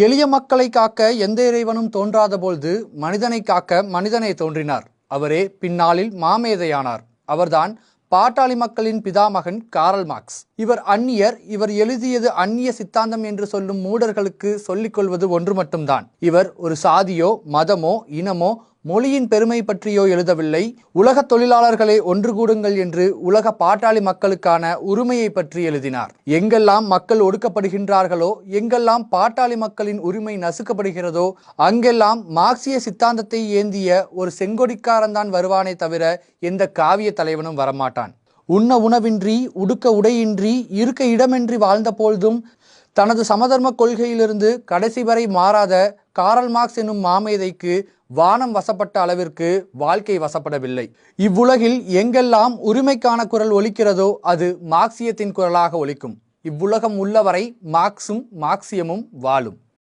எளிய மக்களை காக்க எந்த இறைவனும் தோன்றாத பொழுது மனிதனை காக்க மனிதனை தோன்றினார். அவரே பின்னாளில் மாமேதையானார். அவர்தான் பாட்டாளி மக்களின் பிதாமகன் காரல் மார்க்ஸ். இவர் அந்நியர், இவர் எழுதியது அந்நிய சித்தாந்தம் என்று சொல்லும் மூடர்களுக்கு சொல்லிக் கொள்வது ஒன்று மட்டும்தான். இவர் ஒரு சாதியோ மதமோ இனமோ மொழியின் பெருமை பற்றியோ எழுதவில்லை. உலக தொழிலாளர்களை ஒன்று கூடுங்கள் என்று உலக பாட்டாளி மக்களுக்கான உரிமையை பற்றி எழுதினார். எங்கெல்லாம் மக்கள் ஒடுக்கப்படுகின்றார்களோ, எங்கெல்லாம் பாட்டாளி மக்களின் உரிமை நசுக்கப்படுகிறதோ, அங்கெல்லாம் மார்க்சிய சித்தாந்தத்தை ஏந்திய ஒரு செங்கொடிக்காரன்தான் வருவானே தவிர எந்த காவிய தலைவனும் வரமாட்டான். உண்ண உணவின்றி, உடுக்க உடையின்றி, இருக்க இடமின்றி வாழ்ந்த பொழுதும் தனது சமதர்ம கொள்கையிலிருந்து கடைசி வரை மாறாத காரல் மார்க்ஸ் எனும் மாமேதைக்கு வானம் வசப்பட்ட அளவிற்கு வாழ்க்கை வசப்படவில்லை. இவ்வுலகில் எங்கெல்லாம் உரிமைக்கான குரல் ஒலிக்கிறதோ அது மார்க்சியத்தின் குரலாக ஒலிக்கும். இவ்வுலகம் உள்ளவரை மார்க்சும் மார்க்சியமும் வாழும்.